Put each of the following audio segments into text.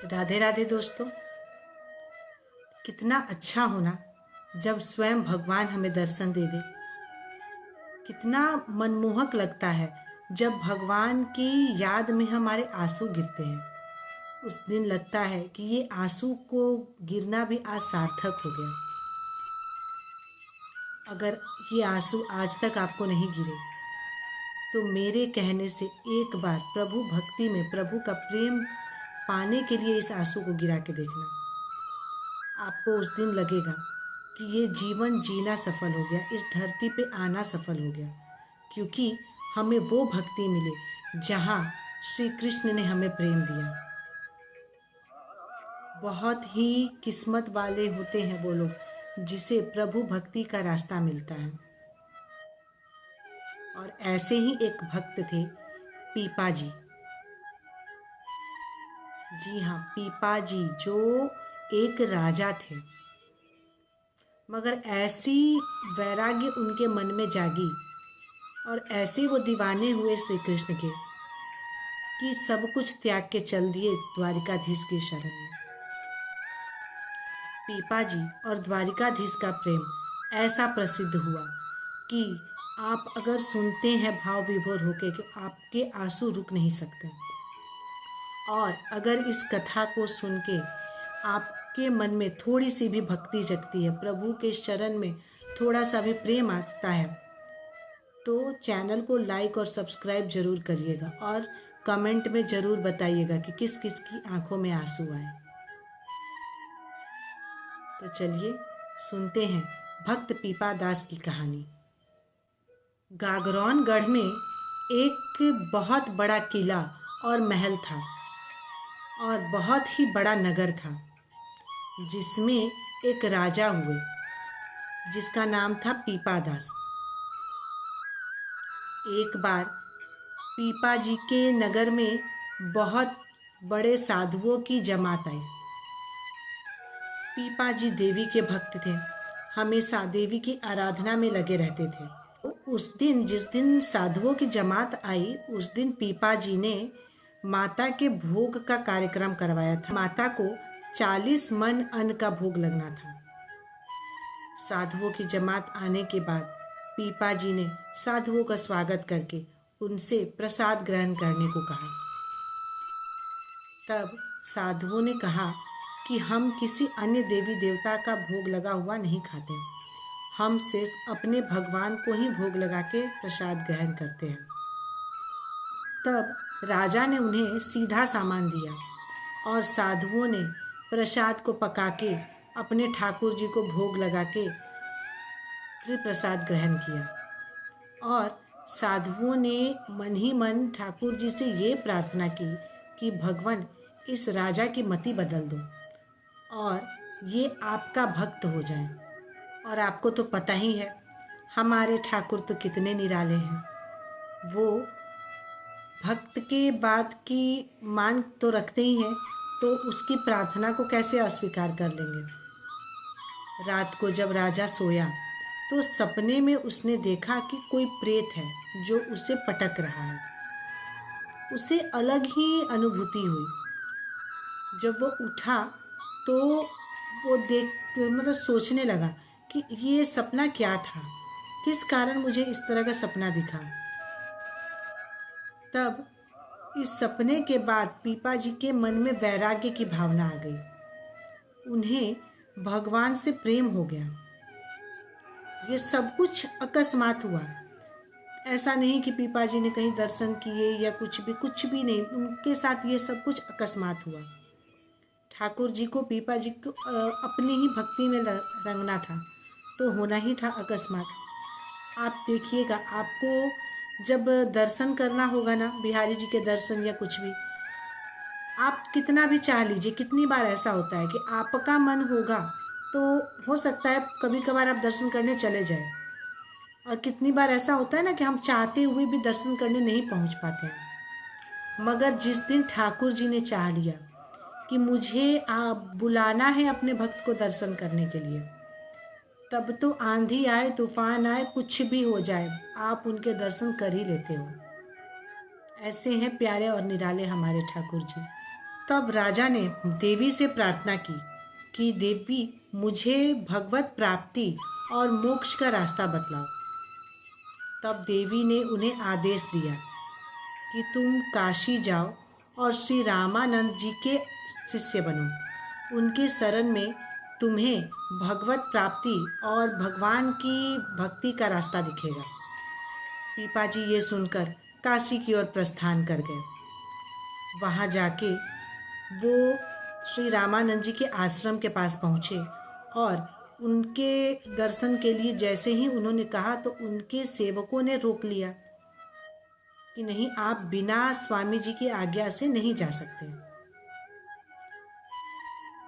राधे राधे दोस्तों। कितना अच्छा होना जब स्वयं भगवान हमें दर्शन दे दे। कितना मनमोहक लगता है जब भगवान की याद में हमारे आंसू गिरते हैं। उस दिन लगता है कि ये आंसू को गिरना भी आज सार्थक हो गया। अगर ये आंसू आज तक आपको नहीं गिरे तो मेरे कहने से एक बार प्रभु भक्ति में प्रभु का प्रेम पाने के लिए इस आंसू को गिरा के देखना। आपको उस दिन लगेगा कि ये जीवन जीना सफल हो गया, इस धरती पे आना सफल हो गया, क्योंकि हमें वो भक्ति मिले जहाँ श्री कृष्ण ने हमें प्रेम दिया। बहुत ही किस्मत वाले होते हैं वो लोग जिसे प्रभु भक्ति का रास्ता मिलता है। और ऐसे ही एक भक्त थे पीपा जी। जी हाँ, पीपा जी जो एक राजा थे, मगर ऐसी वैराग्य उनके मन में जागी और ऐसे वो दीवाने हुए श्री कृष्ण के कि सब कुछ त्याग के चल दिए द्वारिकाधीश की शरण में। पीपा जी और द्वारिकाधीश का प्रेम ऐसा प्रसिद्ध हुआ कि आप अगर सुनते हैं भाव विभोर होके कि आपके आंसू रुक नहीं सकते। और अगर इस कथा को सुन के आपके मन में थोड़ी सी भी भक्ति जगती है, प्रभु के शरण में थोड़ा सा भी प्रेम आता है, तो चैनल को लाइक और सब्सक्राइब जरूर करिएगा और कमेंट में ज़रूर बताइएगा कि किस किस की आंखों में आंसू आए। तो चलिए सुनते हैं भक्त पीपा दास की कहानी। गागरौन गढ़ में एक बहुत बड़ा किला और महल था और बहुत ही बड़ा नगर था, जिसमें एक राजा हुए जिसका नाम था पीपा दास। एक बार पीपा जी के नगर में बहुत बड़े साधुओं की जमात आई। पीपा जी देवी के भक्त थे, हमेशा देवी की आराधना में लगे रहते थे। उस दिन जिस दिन साधुओं की जमात आई, उस दिन पीपा जी ने माता के भोग का कार्यक्रम करवाया था। माता को 40 मन अन्न का भोग लगना था। साधुओं की जमात आने के बाद पीपा जी ने साधुओं का स्वागत करके उनसे प्रसाद ग्रहण करने को कहा। तब साधुओं ने कहा कि हम किसी अन्य देवी देवता का भोग लगा हुआ नहीं खाते, हम सिर्फ अपने भगवान को ही भोग लगा के प्रसाद ग्रहण करते हैं। तब राजा ने उन्हें सीधा सामान दिया और साधुओं ने प्रसाद को पका के अपने ठाकुर जी को भोग लगा के फिर प्रसाद ग्रहण किया। और साधुओं ने मन ही मन ठाकुर जी से ये प्रार्थना की कि भगवान इस राजा की मति बदल दो और ये आपका भक्त हो जाए। और आपको तो पता ही है हमारे ठाकुर तो कितने निराले हैं, वो भक्त के बात की मान तो रखते ही हैं, तो उसकी प्रार्थना को कैसे अस्वीकार कर लेंगे। रात को जब राजा सोया तो सपने में उसने देखा कि कोई प्रेत है जो उसे पटक रहा है। उसे अलग ही अनुभूति हुई। जब वो उठा तो वो सोचने लगा कि ये सपना क्या था, किस कारण मुझे इस तरह का सपना दिखा। तब इस सपने के बाद पीपा जी के मन में वैराग्य की भावना आ गई। उन्हें भगवान से प्रेम हो गया। ये सब कुछ अकस्मात हुआ, ऐसा नहीं कि पीपा जी ने कहीं दर्शन किए या कुछ भी नहीं। उनके साथ ये सब कुछ अकस्मात हुआ। ठाकुर जी को पीपा जी को अपनी ही भक्ति में रंगना था, तो होना ही था अकस्मात। आप देखिएगा, आपको जब दर्शन करना होगा ना, बिहारी जी के दर्शन या कुछ भी, आप कितना भी चाह लीजिए, कितनी बार ऐसा होता है कि आपका मन होगा तो हो सकता है कभी कभार आप दर्शन करने चले जाए, और कितनी बार ऐसा होता है ना कि हम चाहते हुए भी दर्शन करने नहीं पहुंच पाते हैं। मगर जिस दिन ठाकुर जी ने चाह लिया कि मुझे बुलाना है अपने भक्त को दर्शन करने के लिए, तब तो आंधी आए तूफान आए कुछ भी हो जाए, आप उनके दर्शन कर ही लेते हो। ऐसे हैं प्यारे और निराले हमारे ठाकुर जी। तब राजा ने देवी से प्रार्थना की कि देवी मुझे भगवत प्राप्ति और मोक्ष का रास्ता बतलाओ। तब देवी ने उन्हें आदेश दिया कि तुम काशी जाओ और श्री रामानंद जी के शिष्य बनो। उनके शरण में तुम्हें भगवत प्राप्ति और भगवान की भक्ति का रास्ता दिखेगा। पीपा जी ये सुनकर काशी की ओर प्रस्थान कर गए। वहाँ जाके वो श्री रामानंद जी के आश्रम के पास पहुँचे और उनके दर्शन के लिए जैसे ही उन्होंने कहा तो उनके सेवकों ने रोक लिया कि नहीं, आप बिना स्वामी जी की आज्ञा से नहीं जा सकते।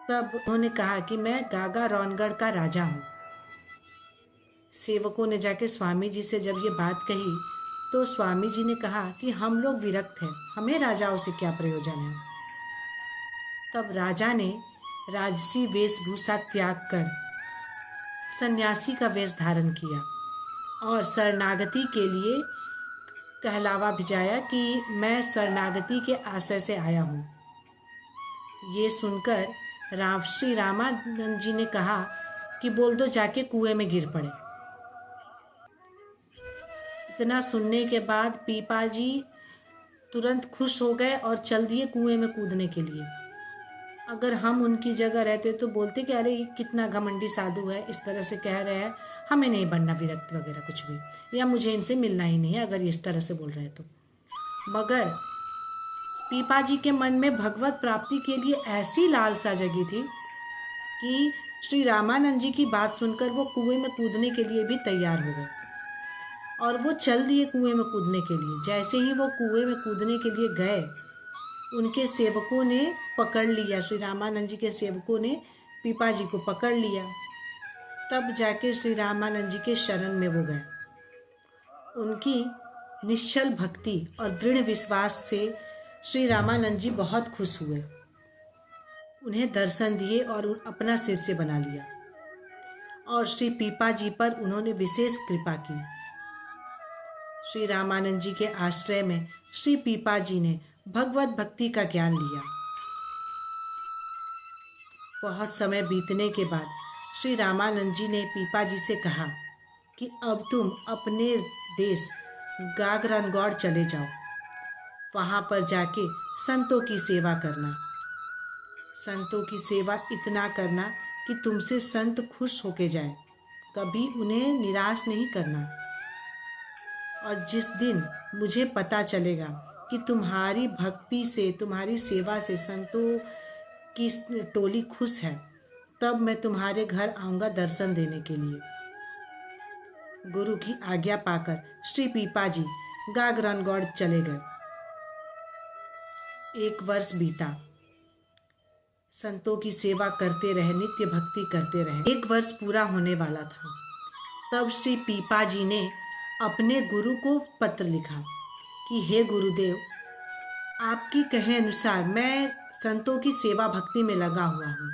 तब उन्होंने कहा कि मैं गागा रौनगढ़ का राजा हूँ। सेवकों ने जाके स्वामी जी से जब ये बात कही तो स्वामी जी ने कहा कि हम लोग विरक्त हैं, हमें राजाओं से क्या प्रयोजन है। तब राजा ने राजसी वेशभूषा त्याग कर सन्यासी का वेश धारण किया और शरणागति के लिए कहलावा भिजाया कि मैं शरणागति के आशय से आया हूँ। ये सुनकर श्री रामानंद जी ने कहा कि बोल दो जाके कुएं में गिर पड़े। इतना सुनने के बाद पीपा जी तुरंत खुश हो गए और चल दिए कुएं में कूदने के लिए। अगर हम उनकी जगह रहते तो बोलते कि अरे ये कितना घमंडी साधु है, इस तरह से कह रहे हैं, हमें नहीं बनना विरक्त वगैरह कुछ भी, या मुझे इनसे मिलना ही नहीं है अगर ये इस तरह से बोल रहे हैं तो। मगर पीपा जी के मन में भगवत प्राप्ति के लिए ऐसी लालसा जगी थी कि श्री रामानंद जी की बात सुनकर वो कुएं में कूदने के लिए भी तैयार हो गए और वो चल दिए कुएं में कूदने के लिए। जैसे ही वो कुएं में कूदने के लिए गए, उनके सेवकों ने पकड़ लिया, श्री रामानंद जी के सेवकों ने पीपा जी को पकड़ लिया। तब जाके श्री रामानंद जी के शरण में वो गए। उनकी निश्चल भक्ति और दृढ़ विश्वास से श्री रामानंद जी बहुत खुश हुए, उन्हें दर्शन दिए और अपना शिष्य बना लिया और श्री पीपा जी पर उन्होंने विशेष कृपा की। श्री रामानंद जी के आश्रय में श्री पीपा जी ने भगवत भक्ति का ज्ञान लिया। बहुत समय बीतने के बाद श्री रामानंद जी ने पीपा जी से कहा कि अब तुम अपने देश गागरानगौड़ चले जाओ, वहाँ पर जाके संतों की सेवा करना। संतों की सेवा इतना करना कि तुमसे संत खुश होके जाए, कभी उन्हें निराश नहीं करना। और जिस दिन मुझे पता चलेगा कि तुम्हारी भक्ति से, तुम्हारी सेवा से संतों की टोली खुश है, तब मैं तुम्हारे घर आऊँगा दर्शन देने के लिए। गुरु की आज्ञा पाकर श्री पीपा जी गागरानगौड़ चले गए। 1 वर्ष बीता, संतों की सेवा करते रहे, नित्य भक्ति करते रहे। 1 वर्ष पूरा होने वाला था। तब श्री पीपा जी ने अपने गुरु को पत्र लिखा कि हे गुरुदेव, आपकी कहे अनुसार मैं संतों की सेवा भक्ति में लगा हुआ हूँ।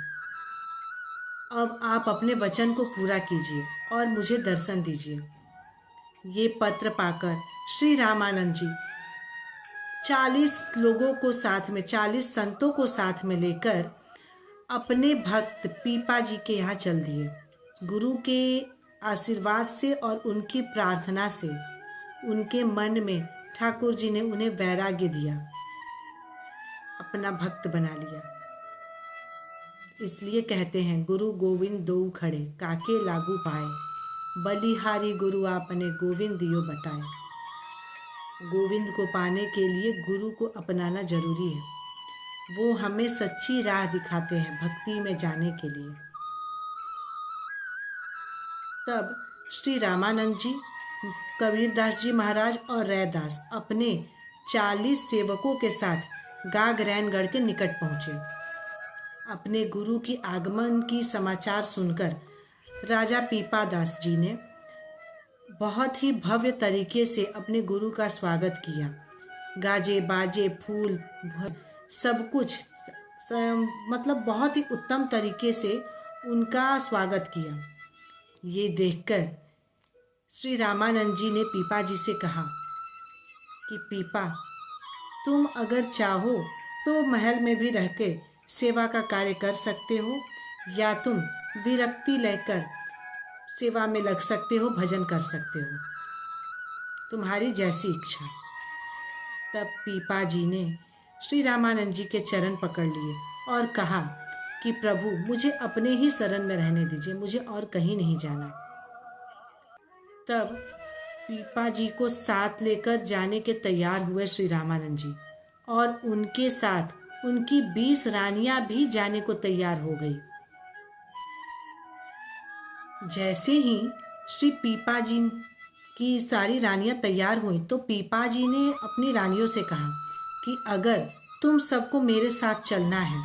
अब आप अपने वचन को पूरा कीजिए और मुझे दर्शन दीजिए। ये पत्र पाकर श्री रामानंद जी 40 लोगों को साथ में, 40 संतों को साथ में लेकर अपने भक्त पीपा जी के यहाँ चल दिए। गुरु के आशीर्वाद से और उनकी प्रार्थना से उनके मन में ठाकुर जी ने उन्हें वैराग्य दिया, अपना भक्त बना लिया। इसलिए कहते हैं गुरु गोविंद दो खड़े, काके लागू पाए, बलिहारी गुरु आपने गोविंद दियो बताए। गोविंद को पाने के लिए गुरु को अपनाना जरूरी है। वो हमें सच्ची राह दिखाते हैं भक्ति में जाने के लिए। तब श्री रामानंद जी, कबीरदास जी महाराज और रैदास अपने 40 सेवकों के साथ गागरैनगढ़ के निकट पहुँचे। अपने गुरु की आगमन की समाचार सुनकर राजा पीपादास जी ने बहुत ही भव्य तरीके से अपने गुरु का स्वागत किया। गाजे बाजे फूल सब कुछ मतलब बहुत ही उत्तम तरीके से उनका स्वागत किया। ये देखकर श्री रामानंद जी ने पीपा जी से कहा कि पीपा, तुम अगर चाहो तो महल में भी रह के सेवा का कार्य कर सकते हो, या तुम विरक्ति लेकर सेवा में लग सकते हो, भजन कर सकते हो, तुम्हारी जैसी इच्छा। तब पीपा जी ने श्री रामानंद जी के चरण पकड़ लिए और कहा कि प्रभु, मुझे अपने ही शरण में रहने दीजिए, मुझे और कहीं नहीं जाना। तब पीपा जी को साथ लेकर जाने के तैयार हुए श्री रामानंद जी, और उनके साथ उनकी 20 रानियां भी जाने को तैयार हो गई। जैसे ही श्री पीपा जी की सारी रानियां तैयार हुई तो पीपा जी ने अपनी रानियों से कहा कि अगर तुम सबको मेरे साथ चलना है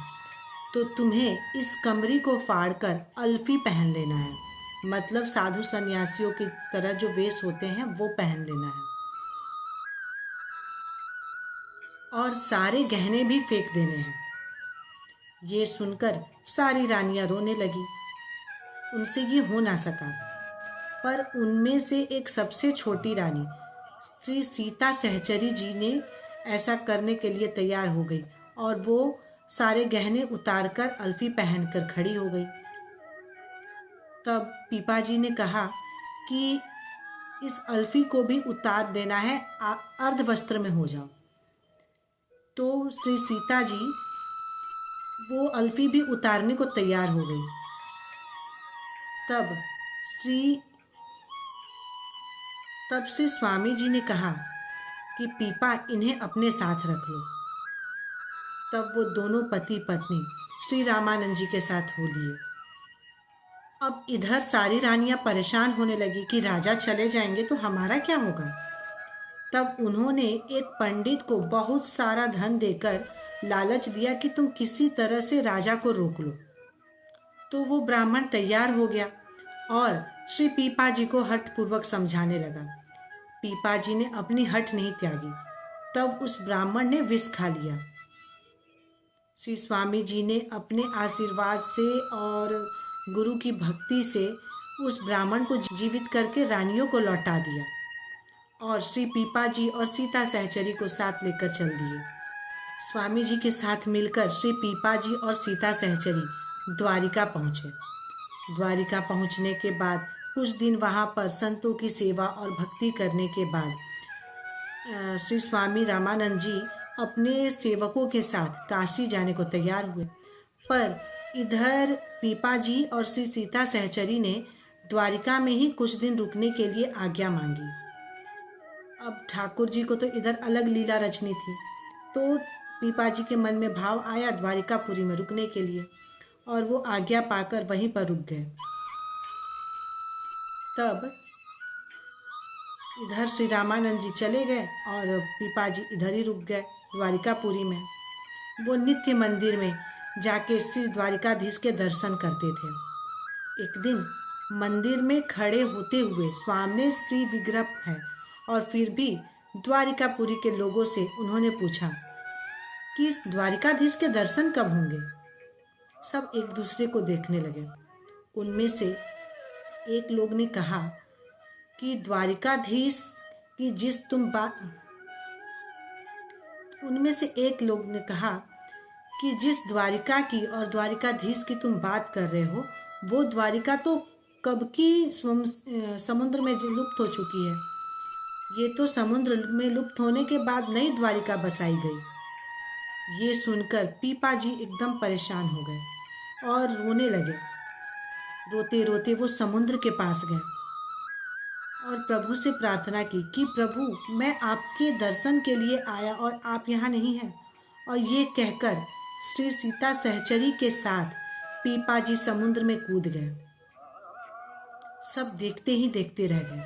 तो तुम्हें इस कमरी को फाड़कर अल्फी पहन लेना है, मतलब साधु सन्यासियों की तरह जो वेश होते हैं वो पहन लेना है, और सारे गहने भी फेंक देने हैं। ये सुनकर सारी रानियां रोने लगी। उनसे ये हो ना सका, पर उनमें से एक सबसे छोटी रानी श्री सीता सहचरी जी ने ऐसा करने के लिए तैयार हो गई, और वो सारे गहने उतारकर अल्फी पहनकर खड़ी हो गई। तब पीपा जी ने कहा कि इस अल्फी को भी उतार देना है, अर्ध वस्त्र में हो जाओ। तो श्री सीता जी वो अल्फी भी उतारने को तैयार हो गई। तब श्री स्वामी जी ने कहा कि पीपा, इन्हें अपने साथ रख लो। तब वो दोनों पति पत्नी श्री रामानंद जी के साथ हो लिए। अब इधर सारी रानियां परेशान होने लगी कि राजा चले जाएंगे तो हमारा क्या होगा। तब उन्होंने एक पंडित को बहुत सारा धन देकर लालच दिया कि तुम किसी तरह से राजा को रोक लो। तो वो ब्राह्मण तैयार हो गया और श्री पीपा जी को हठपूर्वक समझाने लगा। पीपा जी ने अपनी हठ नहीं त्यागी। तब उस ब्राह्मण ने विष खा लिया। श्री स्वामी जी ने अपने आशीर्वाद से और गुरु की भक्ति से उस ब्राह्मण को जीवित करके रानियों को लौटा दिया, और श्री पीपा जी और सीता सहचरी को साथ लेकर चल दिए। स्वामी जी के साथ मिलकर श्री पीपा जी और सीता सहचरी द्वारिका पहुँचे। द्वारिका पहुँचने के बाद कुछ दिन वहाँ पर संतों की सेवा और भक्ति करने के बाद श्री स्वामी रामानंद जी अपने सेवकों के साथ काशी जाने को तैयार हुए। पर इधर पीपा जी और श्री सीता सहचरी ने द्वारिका में ही कुछ दिन रुकने के लिए आज्ञा मांगी। अब ठाकुर जी को तो इधर अलग लीला रचनी थी, तो पीपा जी के मन में भाव आया द्वारिकापुरी में रुकने के लिए, और वो आज्ञा पाकर वहीं पर रुक गए। तब इधर श्री रामानंद जी चले गए और पीपा जी इधर ही रुक गए द्वारिकापुरी में। वो नित्य मंदिर में जाके श्री द्वारिकाधीश के दर्शन करते थे। एक दिन मंदिर में खड़े होते हुए सामने श्री विग्रह है, और फिर भी द्वारिकापुरी के लोगों से उन्होंने पूछा कि इस द्वारिकाधीश के दर्शन कब होंगे। सब एक दूसरे को देखने लगे। उनमें से एक लोग ने कहा कि द्वारिकाधीश की जिस तुम बात उनमें से एक लोग ने कहा कि जिस द्वारिका की और द्वारिकाधीश की तुम बात कर रहे हो, वो द्वारिका तो कब की समुद्र में लुप्त हो चुकी है। ये तो समुद्र में लुप्त होने के बाद नई द्वारिका बसाई गई। ये सुनकर पीपा जी एकदम परेशान हो गए और रोने लगे। रोते रोते वो समुद्र के पास गए और प्रभु से प्रार्थना की कि प्रभु, मैं आपके दर्शन के लिए आया और आप यहाँ नहीं हैं। और ये कहकर श्री सीता सहचरी के साथ पीपा जी समुद्र में कूद गए। सब देखते ही देखते रह गए।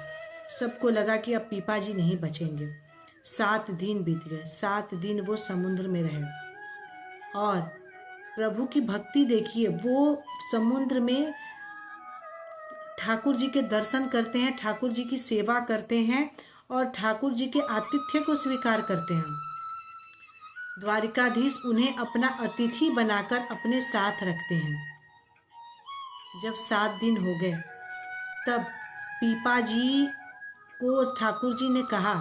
सबको लगा कि अब पीपा जी नहीं बचेंगे। 7 दिन बीत गए। 7 दिन वो समुद्र में रहे, और प्रभु की भक्ति देखिए, वो समुद्र में ठाकुर जी के दर्शन करते हैं, ठाकुर जी की सेवा करते हैं और ठाकुर जी के आतिथ्य को स्वीकार करते हैं। द्वारिकाधीश उन्हें अपना अतिथि बनाकर अपने साथ रखते हैं। जब 7 दिन हो गए तब पीपा जी को ठाकुर जी ने कहा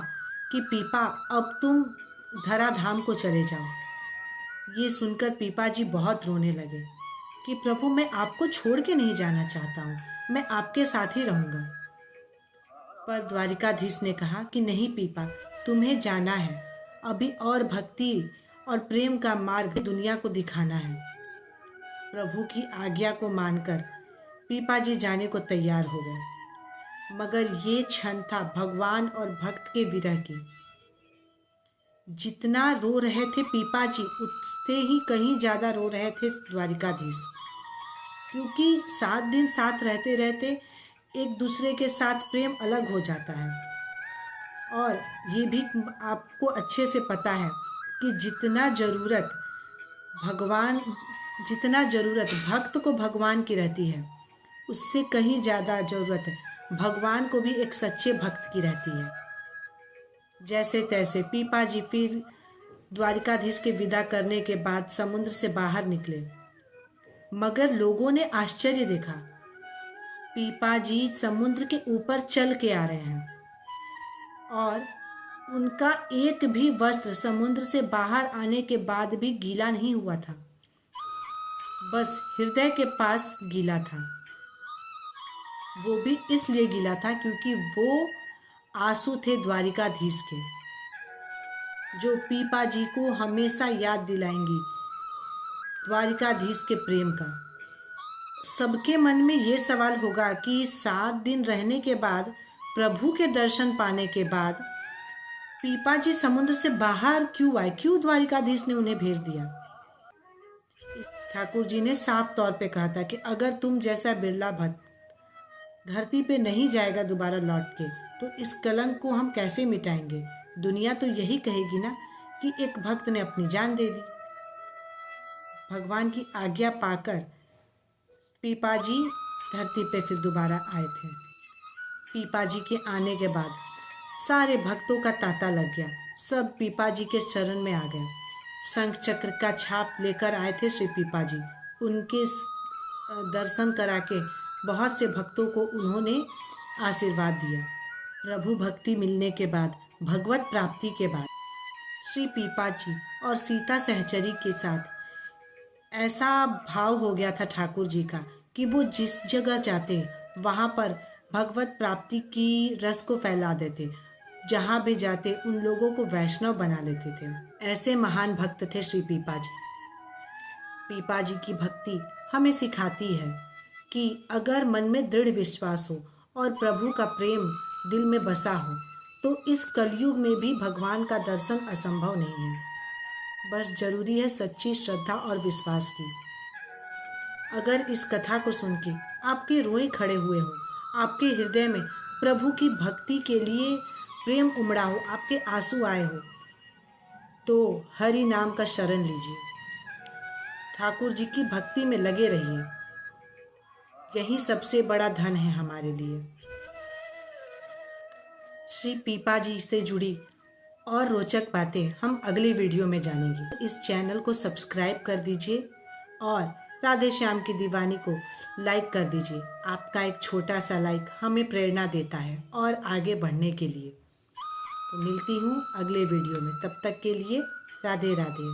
कि पीपा, अब तुम धराधाम को चले जाओ। ये सुनकर पीपा जी बहुत रोने लगे कि प्रभु, मैं आपको छोड़ के नहीं जाना चाहता हूँ, मैं आपके साथ ही रहूँगा। पर द्वारिकाधीश ने कहा कि नहीं पीपा, तुम्हें जाना है। अभी और भक्ति और प्रेम का मार्ग दुनिया को दिखाना है। प्रभु की आज्ञा को मानकर पीपा जी जाने को तैयार हो गए। मगर ये क्षण था भगवान और भक्त के विरह की। जितना रो रहे थे पीपा जी, उससे ही कहीं ज्यादा रो रहे थे द्वारिकाधीश, क्योंकि 7 दिन साथ रहते रहते एक दूसरे के साथ प्रेम अलग हो जाता है। और ये भी आपको अच्छे से पता है कि भगवान जितना ज़रूरत भक्त को भगवान की रहती है, उससे कहीं ज़्यादा ज़रूरत भगवान को भी एक सच्चे भक्त की रहती है। जैसे तैसे पीपा जी फिर द्वारिकाधीश के विदा करने के बाद समुद्र से बाहर निकले। मगर लोगों ने आश्चर्य देखा, पीपा जी समुद्र के ऊपर चल के आ रहे हैं और उनका एक भी वस्त्र समुद्र से बाहर आने के बाद भी गीला नहीं हुआ था, बस हृदय के पास गीला था। वो भी इसलिए गीला था क्योंकि वो आंसू थे द्वारिकाधीश के, जो पीपा जी को हमेशा याद दिलाएंगी द्वारिकाधीश के प्रेम का। सबके मन में ये सवाल होगा कि 7 दिन रहने के बाद, प्रभु के दर्शन पाने के बाद पीपा जी समुद्र से बाहर क्यों आए, क्यों द्वारिकाधीश ने उन्हें भेज दिया। ठाकुर जी ने साफ तौर पे कहा था कि अगर तुम जैसा बिरला भक्त धरती पे नहीं जाएगा दोबारा लौट के, तो इस कलंक को हम कैसे मिटाएंगे। दुनिया तो यही कहेगी ना कि एक भक्त ने अपनी जान दे दी। भगवान की आज्ञा पाकर पीपा जी धरती पे फिर दोबारा आए थे। पीपा जी के आने के बाद सारे भक्तों का तांता लग गया, सब पीपा जी के चरण में आ गए। शंख चक्र का छाप लेकर आए थे श्री पीपा जी। उनके दर्शन करा के बहुत से भक्तों को उन्होंने आशीर्वाद दिया। प्रभु भक्ति मिलने के बाद, भगवत प्राप्ति के बाद श्री पीपा जी और सीता सहचरी के साथ ऐसा भाव हो गया था ठाकुर जी का कि वो जिस जगह जाते वहाँ पर भगवत प्राप्ति की रस को फैला देते। जहाँ भी जाते उन लोगों को वैष्णव बना लेते थे। ऐसे महान भक्त थे श्री पीपा जी। पीपा जी की भक्ति हमें सिखाती है कि अगर मन में दृढ़ विश्वास हो और प्रभु का प्रेम दिल में बसा हो, तो इस कलयुग में भी भगवान का दर्शन असंभव नहीं है। बस जरूरी है सच्ची श्रद्धा और विश्वास की। अगर इस कथा को सुन के आपके रोए खड़े हुए हो, आपके हृदय में प्रभु की भक्ति के लिए प्रेम उमड़ा हो, आपके आंसू आए हो, तो हरि नाम का शरण लीजिए, ठाकुर जी की भक्ति में लगे रहिए। यही सबसे बड़ा धन है हमारे लिए। श्री पीपा जी से जुड़ी और रोचक बातें हम अगली वीडियो में जानेंगे। इस चैनल को सब्सक्राइब कर दीजिए और राधे श्याम की दीवानी को लाइक कर दीजिए। आपका एक छोटा सा लाइक हमें प्रेरणा देता है और आगे बढ़ने के लिए। तो मिलती हूँ अगले वीडियो में, तब तक के लिए राधे राधे।